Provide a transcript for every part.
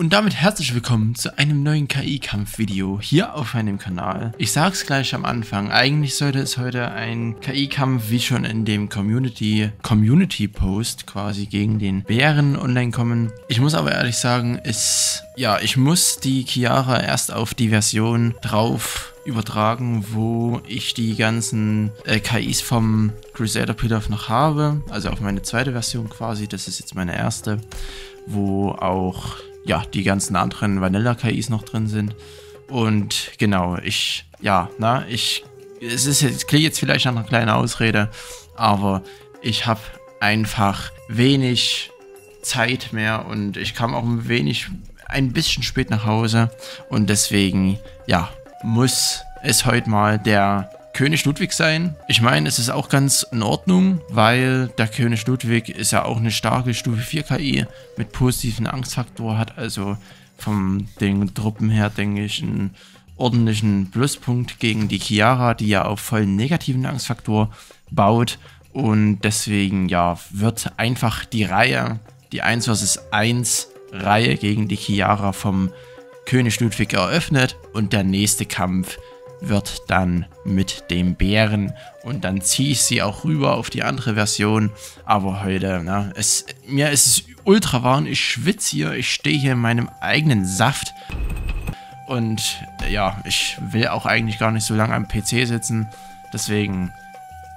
Und damit herzlich willkommen zu einem neuen KI-Kampf-Video hier auf meinem Kanal. Ich sag's gleich am Anfang, eigentlich sollte es heute ein KI-Kampf wie schon in dem Community-Post quasi gegen den Bären online kommen. Ich muss aber ehrlich sagen, ich muss die Chiara erst auf die Version drauf übertragen, wo ich die ganzen KIs vom Crusader Pilaf noch habe, also auf meine zweite Version quasi, das ist jetzt meine erste, wo auch die ganzen anderen Vanilla-KIs noch drin sind. Und genau, es klingt jetzt vielleicht nach einer kleinen Ausrede, aber ich habe einfach wenig Zeit mehr und ich kam auch ein bisschen spät nach Hause und deswegen, muss es heute mal der König Ludwig sein. Ich meine, es ist auch ganz in Ordnung, weil der König Ludwig ist ja auch eine starke Stufe 4 KI mit positiven Angstfaktor, hat also von den Truppen her, denke ich, einen ordentlichen Pluspunkt gegen die Chiara, die ja auf vollen negativen Angstfaktor baut. Und deswegen, wird einfach die 1 vs 1 Reihe gegen die Chiara vom König Ludwig eröffnet und der nächste Kampf wird dann mit dem Bären und dann ziehe ich sie auch rüber auf die andere Version. Aber heute, mir ist es ultra warm, ich schwitze hier, ich stehe hier in meinem eigenen Saft und ich will auch eigentlich gar nicht so lange am PC sitzen, deswegen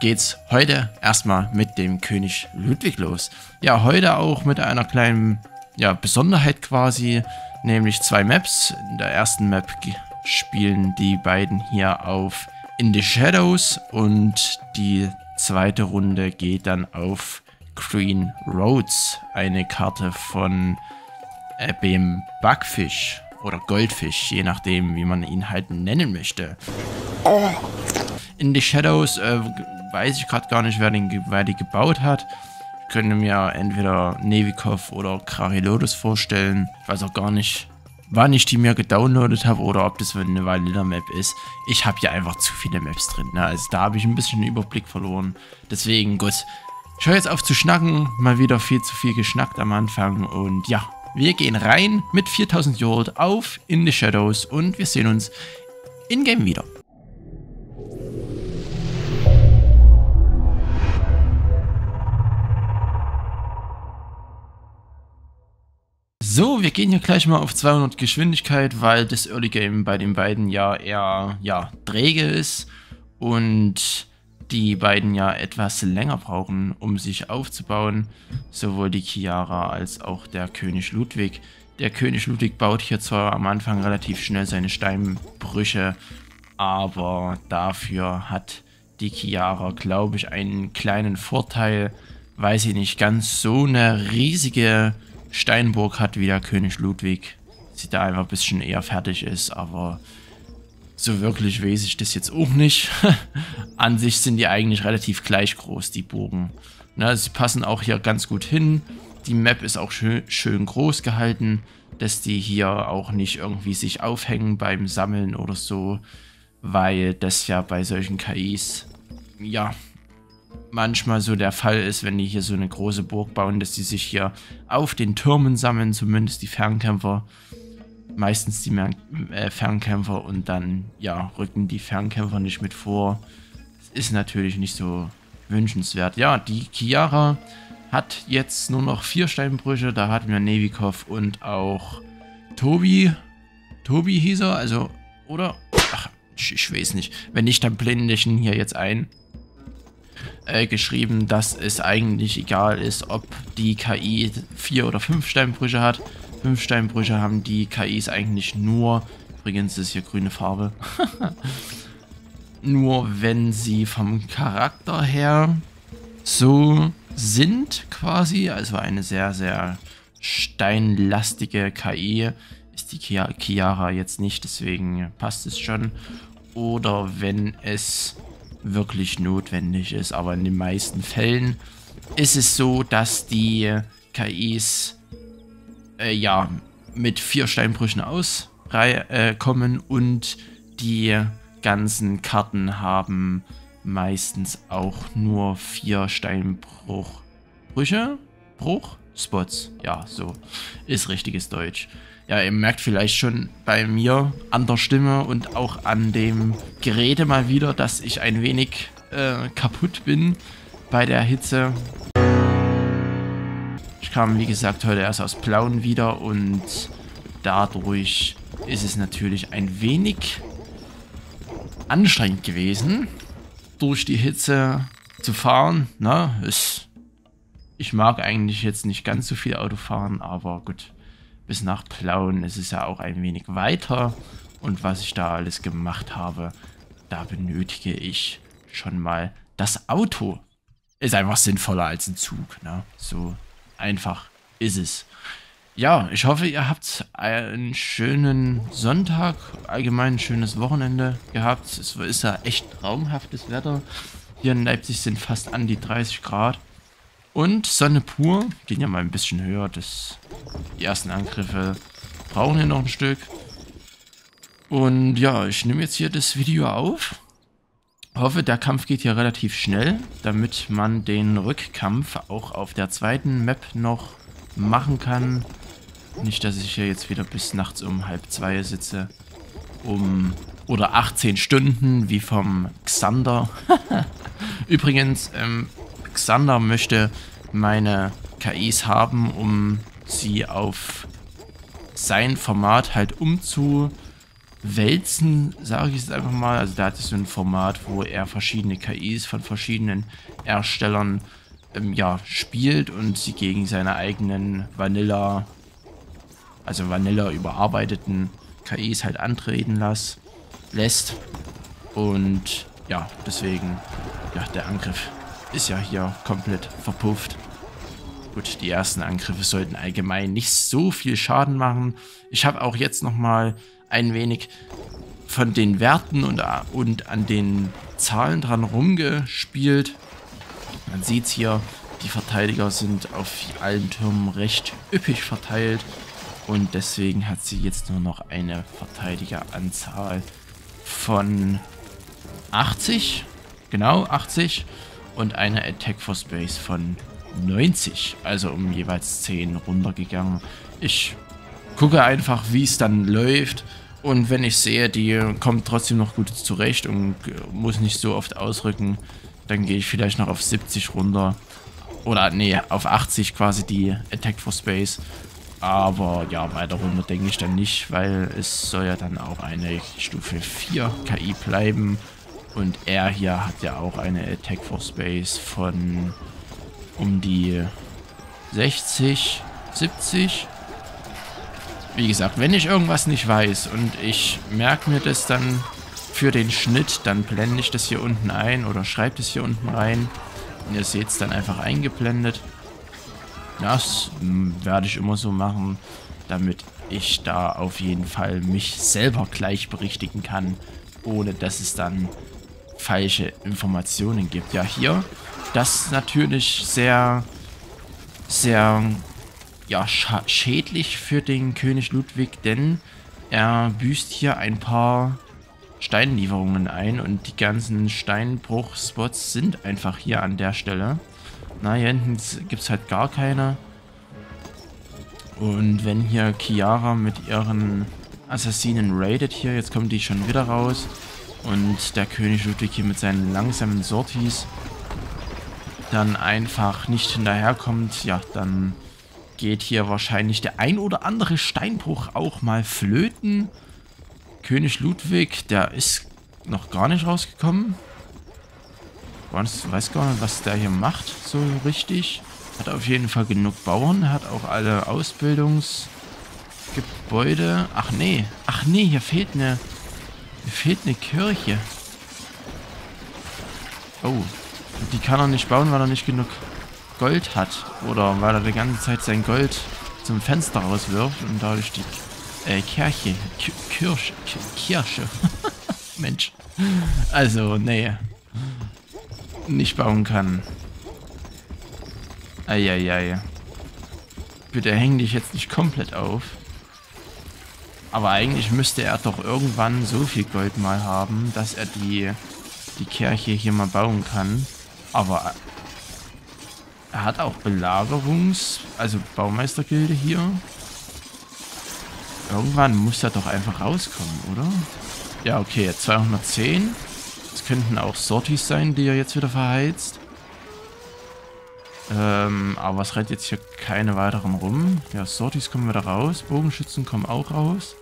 geht's heute erstmal mit dem König Ludwig los. Ja, heute auch mit einer kleinen Besonderheit quasi, nämlich 2 Maps. In der ersten Map spielen die beiden hier auf In the Shadows und die zweite Runde geht dann auf Green Roads, eine Karte von dem Backfisch oder Goldfisch, je nachdem wie man ihn halt nennen möchte. In the Shadows weiß ich gerade gar nicht, wer die gebaut hat. Ich könnte mir entweder Nevikov oder Krarilodos vorstellen. Ich weiß auch gar nicht, wann ich die mir gedownloadet habe oder ob das eine Vanilla-Map ist. Ich habe hier einfach zu viele Maps drin. Also da habe ich ein bisschen den Überblick verloren. Deswegen, gut. Ich höre jetzt auf zu schnacken. Mal wieder viel zu viel geschnackt am Anfang. Und wir gehen rein mit 4000 Gold auf In the Shadows und wir sehen uns in-game wieder. So, wir gehen hier gleich mal auf 200 Geschwindigkeit, weil das Early Game bei den beiden eher träge ist und die beiden etwas länger brauchen, um sich aufzubauen. Sowohl die Chiara als auch der König Ludwig. Der König Ludwig baut hier zwar am Anfang relativ schnell seine Steinbrüche, aber dafür hat die Chiara, glaube ich, einen kleinen Vorteil, weil sie nicht ganz so eine riesige Steinburg hat wie der König Ludwig. Sie da einfach ein bisschen eher fertig ist, aber so wirklich weiß ich das jetzt auch nicht. An sich sind die eigentlich relativ gleich groß, die Burgen. Sie passen auch hier ganz gut hin. Die Map ist auch schön groß gehalten, dass die hier auch nicht irgendwie sich aufhängen beim Sammeln oder so, weil das bei solchen KIs manchmal so der Fall ist, wenn die hier so eine große Burg bauen, dass die sich hier auf den Türmen sammeln, zumindest die Fernkämpfer. Meistens die Fernkämpfer und dann rücken die Fernkämpfer nicht mit vor. Das ist natürlich nicht so wünschenswert. Ja, die Chiara hat jetzt nur noch 4 Steinbrüche. Da hatten wir Nevikov und auch Tobi. Tobi hieß er, also, oder? Ach, ich weiß nicht. Wenn nicht, dann blende ich ihn hier jetzt ein. Geschrieben, dass es eigentlich egal ist, ob die KI 4 oder 5 Steinbrüche hat. 5 Steinbrüche haben die KIs eigentlich nur, übrigens ist hier grüne Farbe, nur wenn sie vom Charakter her so sind quasi, also eine sehr, sehr steinlastige KI ist die Chiara jetzt nicht, deswegen passt es schon. Oder wenn es wirklich notwendig ist, aber in den meisten Fällen ist es so, dass die KIs mit 4 Steinbrüchen auskommen und die ganzen Karten haben meistens auch nur 4 Steinbrüche. Spots. Ja, so ist richtiges Deutsch. Ja, ihr merkt vielleicht schon bei mir an der Stimme und auch an dem Gerede mal wieder, dass ich ein wenig kaputt bin bei der Hitze. Ich kam, wie gesagt, heute erst aus Plauen wieder und dadurch ist es natürlich ein wenig anstrengend gewesen, durch die Hitze zu fahren. Na, ich mag eigentlich jetzt nicht ganz so viel Auto fahren, aber gut, bis nach Plauen ist es ja auch ein wenig weiter. Und was ich da alles gemacht habe, da benötige ich schon mal das Auto. Ist einfach sinnvoller als ein Zug, ne? So einfach ist es. Ja, ich hoffe, ihr habt einen schönen Sonntag, allgemein ein schönes Wochenende gehabt. Es ist ja echt traumhaftes Wetter. Hier in Leipzig sind fast an die 30 Grad. Und Sonne pur, gehen ja mal ein bisschen höher. Die ersten Angriffe brauchen hier noch ein Stück. Und ja, ich nehme jetzt hier das Video auf. Hoffe, der Kampf geht hier relativ schnell, damit man den Rückkampf auch auf der zweiten Map noch machen kann. Nicht, dass ich hier jetzt wieder bis nachts um 1:30 sitze. Oder 18 Stunden, wie vom Xander. Übrigens, Xander möchte meine KIs haben, um sie auf sein Format halt umzuwälzen, sage ich es einfach mal. Also da hat es so ein Format, wo er verschiedene KIs von verschiedenen Erstellern ja, spielt und sie gegen seine eigenen Vanilla überarbeiteten KIs halt antreten lässt. Und ja, deswegen, ja, der Angriff ist ja hier komplett verpufft. Gut, die ersten Angriffe sollten allgemein nicht so viel Schaden machen. Ich habe auch jetzt nochmal ein wenig von den Werten und an den Zahlen dran rumgespielt. Man sieht es hier, die Verteidiger sind auf allen Türmen recht üppig verteilt. Und deswegen hat sie jetzt nur noch eine Verteidigeranzahl von 80. Genau, 80. Und eine Attack for Space von 90. Also um jeweils 10 runtergegangen. Ich gucke einfach, wie es dann läuft. Und wenn ich sehe, die kommt trotzdem noch gut zurecht und muss nicht so oft ausrücken, dann gehe ich vielleicht noch auf 70 runter. Oder nee, auf 80 quasi die Attack for Space. Aber ja, weiter runter denke ich dann nicht, weil es soll ja dann auch eine Stufe 4 KI bleiben. Und er hier hat ja auch eine Attack for Space von um die 60, 70. Wie gesagt, wenn ich irgendwas nicht weiß und ich merke mir das dann für den Schnitt, dann blende ich das hier unten ein oder schreibe das hier unten rein. Und ihr seht es dann einfach eingeblendet. Das werde ich immer so machen, damit ich da auf jeden Fall mich selber gleich berichtigen kann, ohne dass es dann falsche Informationen gibt. Ja, hier, das ist natürlich sehr, sehr ja, schädlich für den König Ludwig, denn er büßt hier ein paar Steinlieferungen ein und die ganzen Steinbruchspots sind einfach hier an der Stelle. Na, hier hinten gibt es halt gar keine. Und wenn hier Chiara mit ihren Assassinen raidet hier, jetzt kommen die schon wieder raus. Und der König Ludwig hier mit seinen langsamen Sorties dann einfach nicht hinterherkommt, ja, dann geht hier wahrscheinlich der ein oder andere Steinbruch auch mal flöten. König Ludwig, der ist noch gar nicht rausgekommen. Ich weiß gar nicht, was der hier macht, so richtig. Hat auf jeden Fall genug Bauern, hat auch alle Ausbildungsgebäude. Ach nee, hier fehlt eine Kirche. Oh, die kann er nicht bauen, weil er nicht genug Gold hat. Oder weil er die ganze Zeit sein Gold zum Fenster rauswirft und dadurch die Kirche. Mensch. Also, nee. Nicht bauen kann. Eieiei. Bitte häng dich jetzt nicht komplett auf. Aber eigentlich müsste er doch irgendwann so viel Gold mal haben, dass er die Kirche hier mal bauen kann. Aber er hat auch also Baumeistergilde hier. Irgendwann muss er doch einfach rauskommen, oder? Ja, okay, 210. Das könnten auch Sorties sein, die er jetzt wieder verheizt. Aber es rennt jetzt hier keine weiteren rum. Ja, Sorties kommen wieder raus. Bogenschützen kommen auch raus.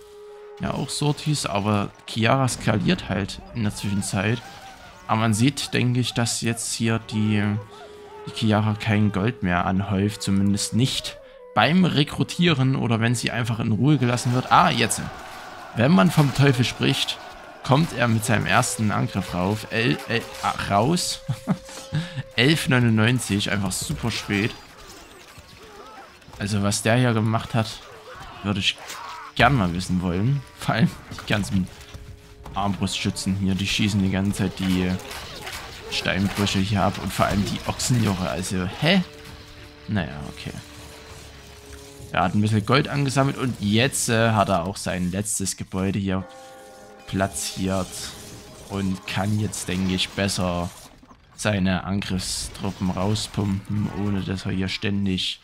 Ja, auch Sorties, aber Chiara skaliert halt in der Zwischenzeit. Aber man sieht, denke ich, dass jetzt hier die Chiara kein Gold mehr anhäuft. Zumindest nicht beim Rekrutieren oder wenn sie einfach in Ruhe gelassen wird. Ah, jetzt. Wenn man vom Teufel spricht, kommt er mit seinem ersten Angriff raus. 11,99, einfach super spät. Also was der hier gemacht hat, würde ich gern mal wissen wollen. Vor allem die ganzen Armbrustschützen hier, die schießen die ganze Zeit die Steinbrüche hier ab und vor allem die Ochsenjoche. Also, hä? Naja, okay. Er hat ein bisschen Gold angesammelt und jetzt hat er auch sein letztes Gebäude hier platziert und kann jetzt, denke ich, besser seine Angriffstruppen rauspumpen, ohne dass er hier ständig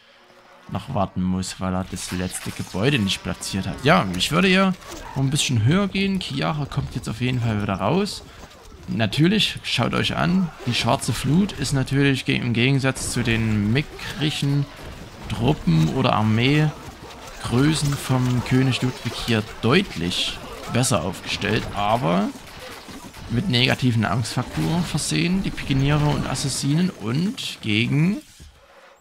noch warten muss, weil er das letzte Gebäude nicht platziert hat. Ja, ich würde hier noch ein bisschen höher gehen. Chiara kommt jetzt auf jeden Fall wieder raus. Natürlich, schaut euch an, die schwarze Flut ist natürlich im Gegensatz zu den mickrischen Truppen oder Armeegrößen vom König Ludwig hier deutlich besser aufgestellt, aber mit negativen Angstfaktoren versehen, die Pikeniere und Assassinen, und gegen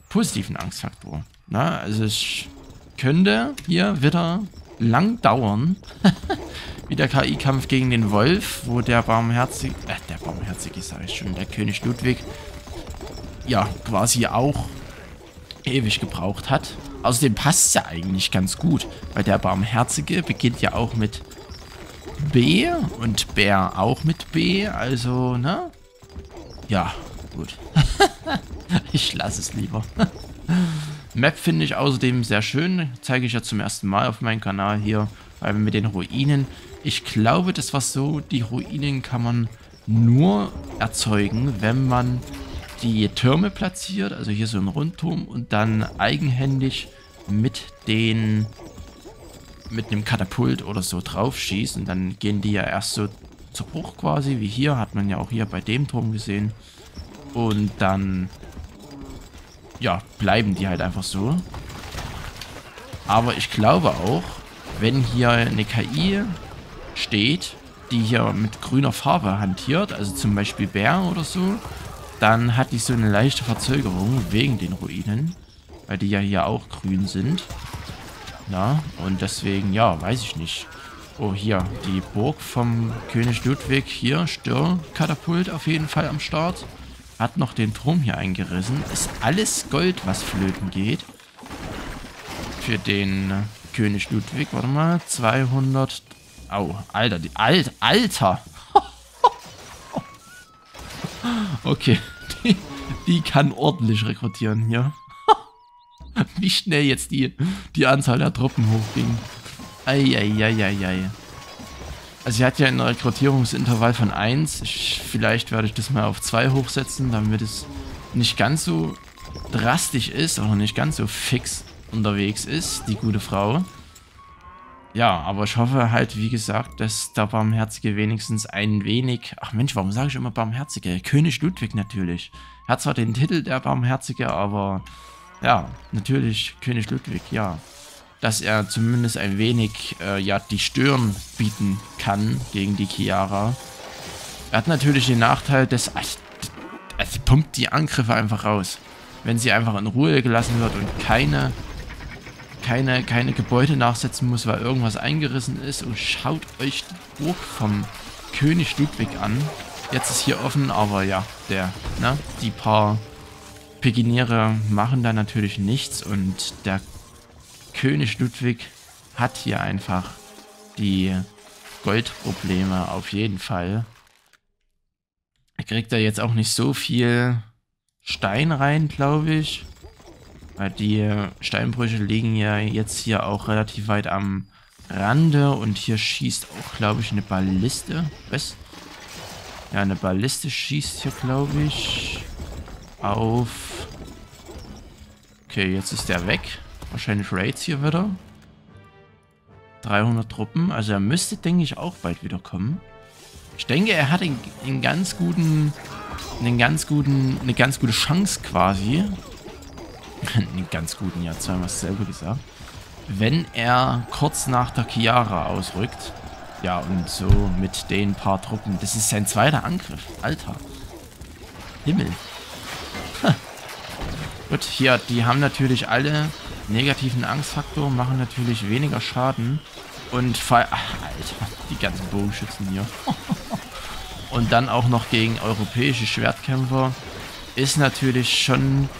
positiven Angstfaktor. Na, also es könnte hier wieder lang dauern, wie der KI-Kampf gegen den Wolf, wo der Barmherzige, sage ich schon, der König Ludwig, ja, quasi auch ewig gebraucht hat. Außerdem passt es ja eigentlich ganz gut, weil der Barmherzige beginnt ja auch mit B und Bär auch mit B, also, ne? Ja, gut. Ich lasse es lieber. Map finde ich außerdem sehr schön, zeige ich ja zum ersten Mal auf meinem Kanal hier, weil mit den Ruinen, ich glaube, das war so, die Ruinen kann man nur erzeugen, wenn man die Türme platziert, also hier so ein Rundturm, und dann eigenhändig mit einem Katapult oder so drauf schießt, und dann gehen die ja erst so zu Bruch quasi, wie hier, hat man ja auch hier bei dem Turm gesehen, und dann, ja, bleiben die halt einfach so. Aber ich glaube auch, wenn hier eine KI steht, die hier mit grüner Farbe hantiert, also zum Beispiel Bär oder so, dann hat die so eine leichte Verzögerung wegen den Ruinen, weil die ja hier auch grün sind. Ja, und deswegen, ja, weiß ich nicht. Oh, hier, die Burg vom König Ludwig, hier, Störkatapult auf jeden Fall am Start. Hat noch den Turm hier eingerissen. Ist alles Gold, was flöten geht. Für den König Ludwig, warte mal, 200... Au, Alter, Alter! Okay, die kann ordentlich rekrutieren hier. Wie schnell jetzt die Anzahl der Truppen hochging. Eieieiei. Also sie hat ja ein Rekrutierungsintervall von 1. Vielleicht werde ich das mal auf 2 hochsetzen, damit es nicht ganz so drastisch ist oder nicht ganz so fix unterwegs ist, die gute Frau. Ja, aber ich hoffe halt, wie gesagt, dass der Barmherzige wenigstens ein wenig... Ach Mensch, warum sage ich immer Barmherzige? König Ludwig natürlich. Er hat zwar den Titel der Barmherzige, aber ja, natürlich König Ludwig, ja. Dass er zumindest ein wenig, ja, die Stirn bieten kann gegen die Chiara. Er hat natürlich den Nachteil, dass... sie pumpt die Angriffe einfach raus. Wenn sie einfach in Ruhe gelassen wird und keine Gebäude nachsetzen muss, weil irgendwas eingerissen ist. Und schaut euch die Burg vom König Ludwig an. Jetzt ist hier offen, aber ja, die paar Pikeniere machen da natürlich nichts, und der König Ludwig hat hier einfach die Goldprobleme auf jeden Fall. Er kriegt da jetzt auch nicht so viel Stein rein, glaube ich. Weil die Steinbrüche liegen ja jetzt hier auch relativ weit am Rande, und hier schießt auch, glaube ich, eine Balliste. Was? Ja, eine Balliste schießt hier, glaube ich, auf Okay, jetzt ist der weg. Wahrscheinlich Raids hier wieder. 300 Truppen. Also er müsste, denke ich, auch bald wieder kommen. Ich denke, er hat eine ganz gute Chance quasi. Einen ganz guten, ja, zweimal selber gesagt. Wenn er kurz nach der Chiara ausrückt. Ja, und so mit den paar Truppen. Das ist sein zweiter Angriff. Alter. Himmel. Gut, hier, die haben natürlich alle negativen Angstfaktor, machen natürlich weniger Schaden. Und Alter, die ganzen Bogenschützen hier. Und dann auch noch gegen europäische Schwertkämpfer. Ist natürlich schon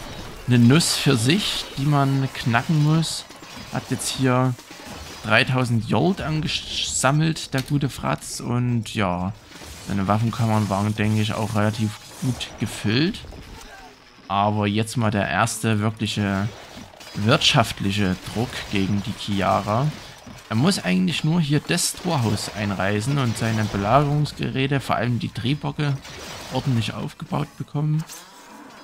eine Nuss für sich, die man knacken muss. Hat jetzt hier 3000 Gold angesammelt, der gute Fratz. Und ja, seine Waffenkammern waren, denke ich, auch relativ gut gefüllt. Aber jetzt mal der erste wirkliche wirtschaftliche Druck gegen die Chiara. Er muss eigentlich nur hier das Torhaus einreißen und seine Belagerungsgeräte, vor allem die Triebocke, ordentlich aufgebaut bekommen.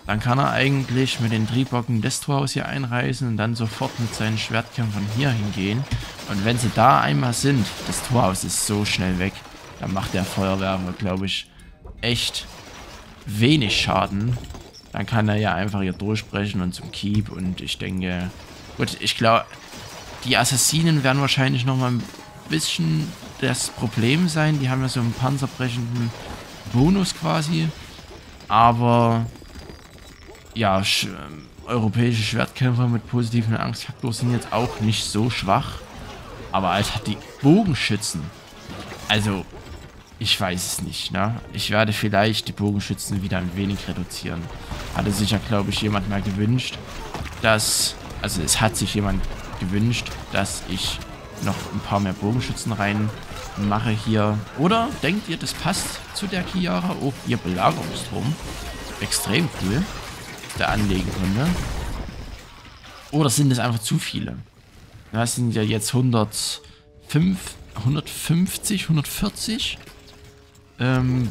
Dann kann er eigentlich mit den Triebocken das Torhaus hier einreißen und dann sofort mit seinen Schwertkämpfern hier hingehen. Und wenn sie da einmal sind, das Torhaus ist so schnell weg, dann macht der Feuerwerfer, glaube ich, echt wenig Schaden. Dann kann er ja einfach hier durchbrechen und zum Keep. Und ich denke, gut, ich glaube, die Assassinen werden wahrscheinlich nochmal ein bisschen das Problem sein. Die haben ja so einen panzerbrechenden Bonus quasi. Aber ja, europäische Schwertkämpfer mit positiven Angstfaktor sind jetzt auch nicht so schwach. Aber Alter, die Bogenschützen. Also, ich weiß es nicht, ne? Ich werde vielleicht die Bogenschützen wieder ein wenig reduzieren. Hatte sich ja, glaube ich, jemand mal gewünscht, dass... Also, es hat sich jemand gewünscht, dass ich noch ein paar mehr Bogenschützen rein mache hier. Oder denkt ihr, das passt zu der Chiara? Oh, hier Belagerungsturm. Extrem cool. Der anlegen konnte. Oder sind es einfach zu viele? Das sind ja jetzt 150, 140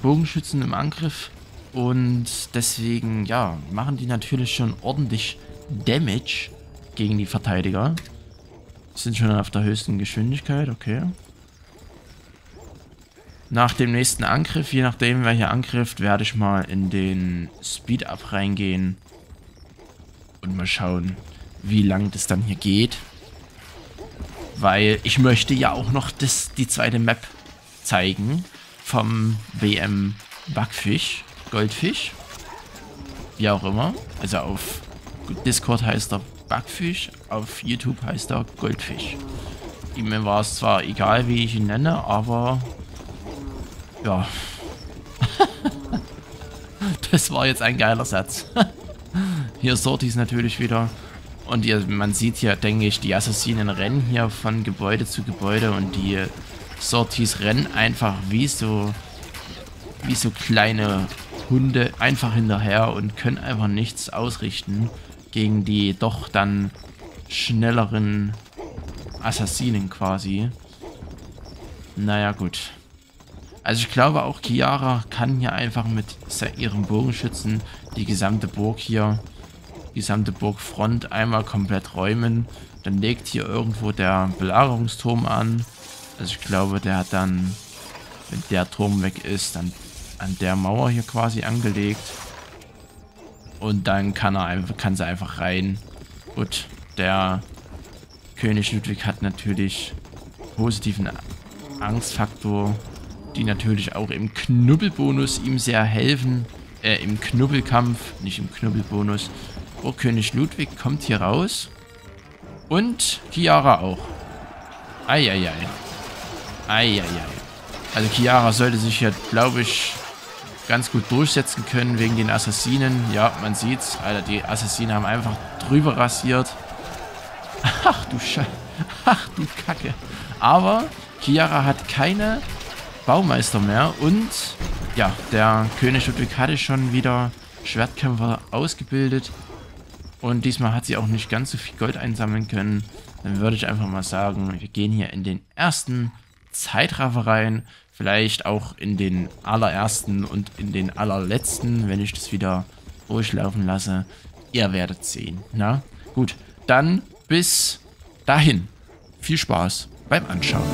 Bogenschützen im Angriff. Und deswegen, ja, machen die natürlich schon ordentlich Damage gegen die Verteidiger. Sind schon auf der höchsten Geschwindigkeit, okay. Nach dem nächsten Angriff, je nachdem wer hier angreift, werde ich mal in den Speed-Up reingehen. Und mal schauen, wie lang das dann hier geht. Weil ich möchte ja auch noch die zweite Map zeigen. Vom WM Backfisch, Goldfisch. Wie auch immer. Also auf Discord heißt er Backfisch, auf YouTube heißt er Goldfisch. Ihm war es zwar egal, wie ich ihn nenne, aber ja. Das war jetzt ein geiler Satz. Hier Sorties natürlich wieder. Und man sieht hier, denke ich, die Assassinen rennen hier von Gebäude zu Gebäude und die Sorties rennen einfach wie so kleine Hunde einfach hinterher und können einfach nichts ausrichten gegen die doch dann schnelleren Assassinen quasi. Naja, gut. Also ich glaube auch Chiara kann hier einfach mit ihrem Bogenschützen die gesamte Burg hier, die gesamte Burgfront einmal komplett räumen. Dann legt hier irgendwo der Belagerungsturm an. Also ich glaube, der hat dann, wenn der Turm weg ist, dann an der Mauer hier quasi angelegt. Und dann kann sie einfach rein. Gut, der König Ludwig hat natürlich positiven Angstfaktor, die natürlich auch im Knubbelbonus ihm sehr helfen. Im Knubbelkampf, nicht im Knubbelbonus. Oh, König Ludwig kommt hier raus. Und Chiara auch. Eieiei. Eieiei. Also Chiara sollte sich hier, glaube ich, ganz gut durchsetzen können wegen den Assassinen. Ja, man sieht's. Alter, die Assassinen haben einfach drüber rasiert. Ach du Ach du Kacke. Aber Chiara hat keine Baumeister mehr. Und ja, der König Ludwig hatte schon wieder Schwertkämpfer ausgebildet. Und diesmal hat sie auch nicht ganz so viel Gold einsammeln können. Dann würde ich einfach mal sagen, wir gehen hier in den ersten Zeitraffer rein. Vielleicht auch in den allerersten und in den allerletzten, wenn ich das wieder durchlaufen lasse. Ihr werdet sehen, ne? Gut, dann bis dahin. Viel Spaß beim Anschauen.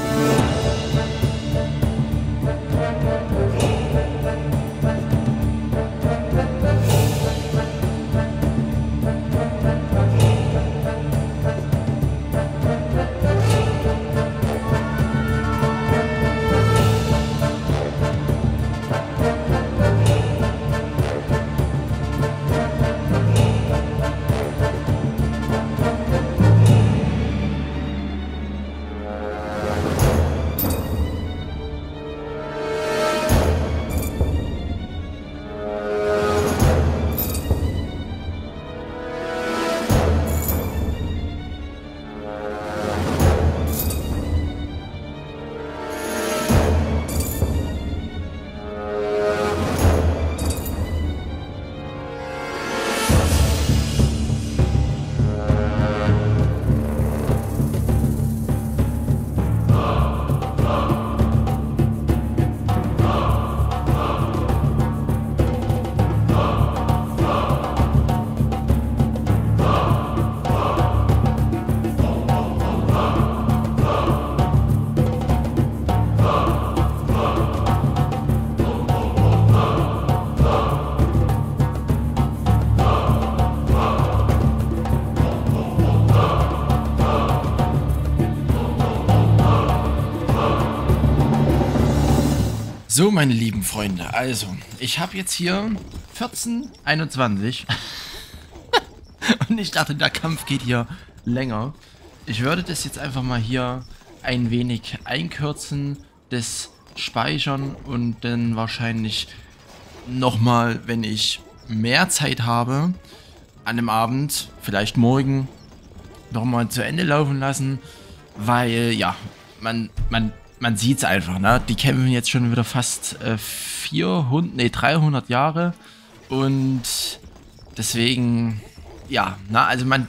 So, meine lieben Freunde, also, ich habe jetzt hier 14:21 und ich dachte, der Kampf geht hier länger. Ich würde das jetzt einfach mal hier ein wenig einkürzen, das speichern und dann wahrscheinlich nochmal, wenn ich mehr Zeit habe, an dem Abend, vielleicht morgen, nochmal zu Ende laufen lassen, weil, ja, man sieht es einfach, ne? Die kämpfen jetzt schon wieder fast 300 Jahre und deswegen, ja, na, also man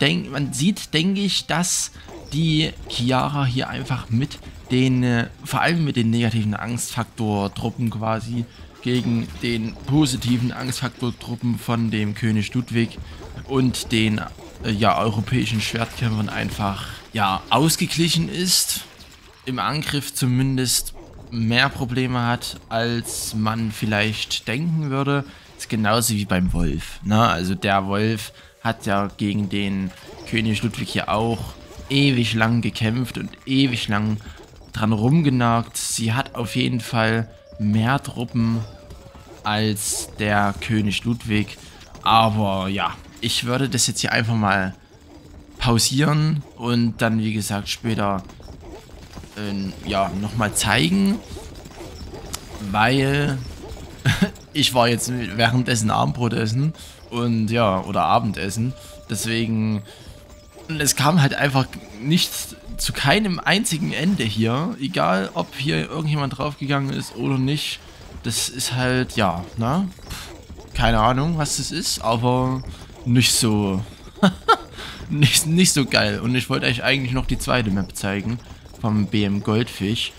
sieht, denke ich, dass die Chiara hier einfach mit den, vor allem mit den negativen Angstfaktor-Truppen quasi gegen den positiven Angstfaktor-Truppen von dem König Ludwig und den, ja, europäischen Schwertkämpfern einfach, ja, ausgeglichen ist. Im Angriff zumindest mehr Probleme hat, als man vielleicht denken würde. Das ist genauso wie beim Wolf, ne? Also der Wolf hat ja gegen den König Ludwig hier auch ewig lang gekämpft und ewig lang dran rumgenagt. Sie hat auf jeden Fall mehr Truppen als der König Ludwig. Aber ja, ich würde das jetzt hier einfach mal pausieren und dann, wie gesagt, später ja, nochmal zeigen, weil ich war jetzt währenddessen Abendbrot essen und ja, oder Abendessen, deswegen, und es kam halt einfach nicht zu keinem einzigen Ende hier, egal ob hier irgendjemand draufgegangen ist oder nicht, das ist halt, ja, ne, keine Ahnung, was das ist, aber nicht so, nicht so geil. Und ich wollte euch eigentlich noch die zweite Map zeigen, vom BM Goldfisch.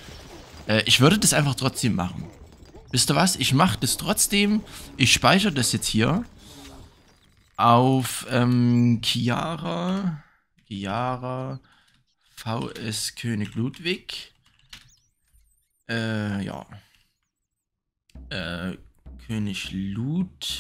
Ich würde das einfach trotzdem machen. Wisst ihr was? Ich mache das trotzdem. Ich speichere das jetzt hier auf Chiara VS König Ludwig. Ja. König Ludwig.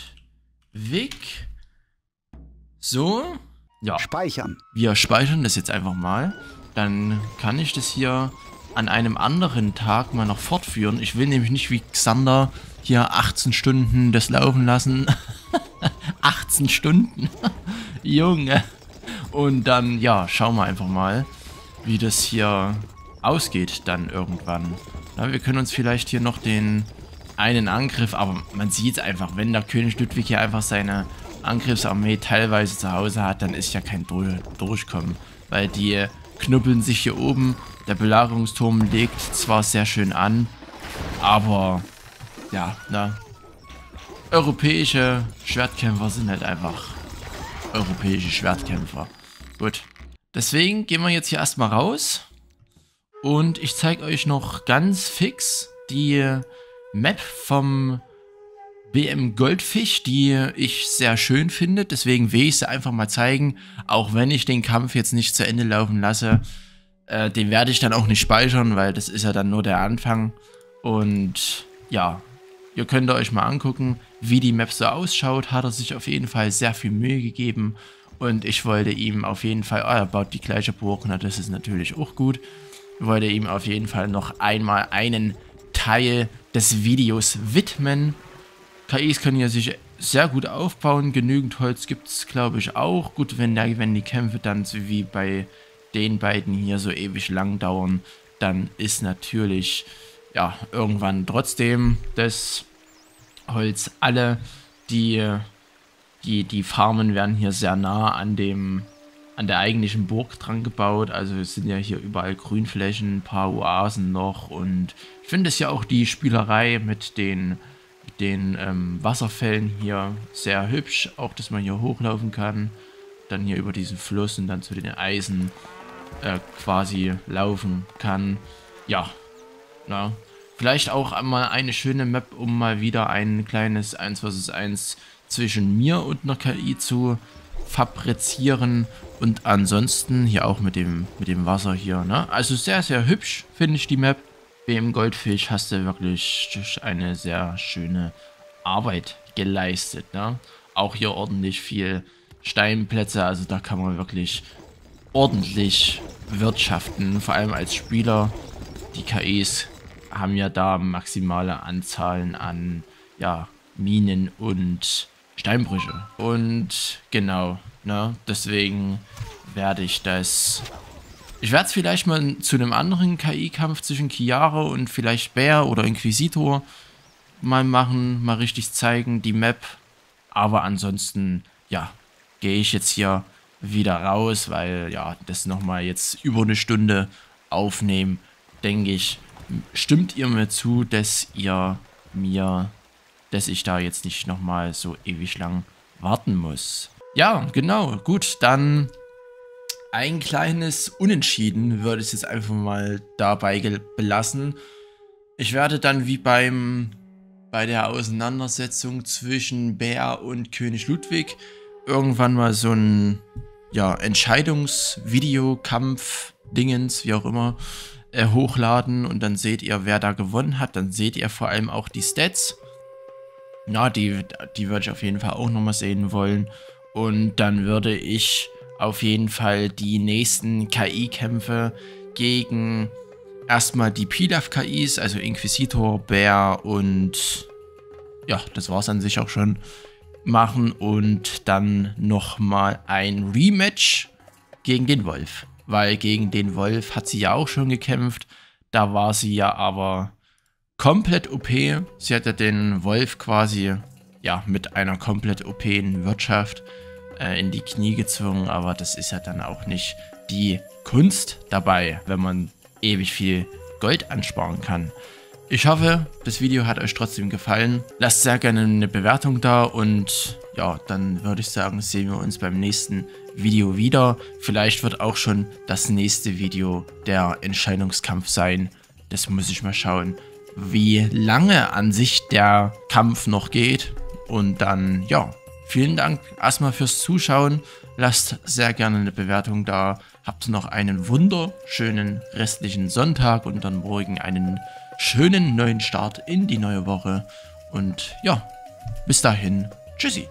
So. Ja. Speichern. Wir speichern das jetzt einfach mal. Dann kann ich das hier an einem anderen Tag mal noch fortführen. Ich will nämlich nicht wie Xander hier 18 Stunden das laufen lassen. 18 Stunden? Junge. Und dann, ja, schauen wir einfach mal, wie das hier ausgeht dann irgendwann. Ja, wir können uns vielleicht hier noch den einen Angriff, aber man sieht es einfach, wenn der König Ludwig hier einfach seine Angriffsarmee teilweise zu Hause hat, dann ist ja kein Durchkommen. Weil die knüppeln sich hier oben. Der Belagerungsturm legt zwar sehr schön an, aber ja, ne? Europäische Schwertkämpfer sind halt einfach europäische Schwertkämpfer. Gut. Deswegen gehen wir jetzt hier erstmal raus. Und ich zeige euch noch ganz fix die Map vom BM Goldfisch, die ich sehr schön finde. Deswegen will ich sie einfach mal zeigen. Auch wenn ich den Kampf jetzt nicht zu Ende laufen lasse. Den werde ich dann auch nicht speichern, weil das ist ja dann nur der Anfang. Und ja, ihr könnt euch mal angucken, wie die Map so ausschaut. Hat er sich auf jeden Fall sehr viel Mühe gegeben. Und ich wollte ihm auf jeden Fall, er baut die gleiche Burg, na, das ist natürlich auch gut. Ich wollte ihm auf jeden Fall noch einmal einen Teil des Videos widmen. KIs können ja sich sehr gut aufbauen. Genügend Holz gibt es, glaube ich, auch. Gut, wenn die Kämpfe dann so wie bei den beiden hier so ewig lang dauern, dann ist natürlich, ja, irgendwann trotzdem das Holz alle. Die Farmen werden hier sehr nah an der eigentlichen Burg dran gebaut. Also es sind ja hier überall Grünflächen, ein paar Oasen noch. Und ich finde es ja auch die Spielerei mit den Wasserfällen hier sehr hübsch. Auch, dass man hier hochlaufen kann. Dann hier über diesen Fluss und dann zu den Eisen quasi laufen kann. Ja, na, vielleicht auch mal eine schöne Map, um mal wieder ein kleines 1 vs 1 zwischen mir und einer KI zu fabrizieren. Und ansonsten hier auch mit dem Wasser hier, ne? Also sehr, sehr hübsch, finde ich die Map. BM Goldfisch hast du wirklich eine sehr schöne Arbeit geleistet, ne? Auch hier ordentlich viel Steinplätze, also da kann man wirklich ordentlich wirtschaften, vor allem als Spieler. Die KIs haben ja da maximale Anzahlen an, ja, Minen und Steinbrüche. Und genau, ne, deswegen werde ich das... Ich werde es vielleicht mal zu einem anderen KI-Kampf zwischen Chiara und vielleicht Bär oder Inquisitor mal machen, mal richtig zeigen, die Map. Aber ansonsten, ja, gehe ich jetzt hier wieder raus, weil, ja, das nochmal jetzt über eine Stunde aufnehmen, denke ich, stimmt ihr mir zu, dass ich da jetzt nicht nochmal so ewig lang warten muss. Ja, genau, gut, dann ein kleines Unentschieden würde ich jetzt einfach mal dabei belassen. Ich werde dann wie bei der Auseinandersetzung zwischen Bär und König Ludwig irgendwann mal so ein, ja, Entscheidungsvideo, Kampf, Dingens, wie auch immer, hochladen und dann seht ihr, wer da gewonnen hat. Dann seht ihr vor allem auch die Stats. Na, die würde ich auf jeden Fall auch nochmal sehen wollen. Und dann würde ich auf jeden Fall die nächsten KI-Kämpfe gegen erstmal die Pilaf-KIs, also Inquisitor, Bär und ja, das war es an sich auch schon, machen und dann nochmal ein Rematch gegen den Wolf. Weil gegen den Wolf hat sie ja auch schon gekämpft, da war sie ja aber komplett OP. Sie hat ja den Wolf quasi, ja, mit einer komplett OP-en Wirtschaft in die Knie gezwungen, aber das ist ja dann auch nicht die Kunst dabei, wenn man ewig viel Gold ansparen kann. Ich hoffe, das Video hat euch trotzdem gefallen. Lasst sehr gerne eine Bewertung da und ja, dann würde ich sagen, sehen wir uns beim nächsten Video wieder. Vielleicht wird auch schon das nächste Video der Entscheidungskampf sein. Das muss ich mal schauen, wie lange an sich der Kampf noch geht. Und dann, ja, vielen Dank erstmal fürs Zuschauen. Lasst sehr gerne eine Bewertung da. Habt noch einen wunderschönen restlichen Sonntag und dann morgen einen schönen neuen Start in die neue Woche. Und ja, bis dahin, tschüssi.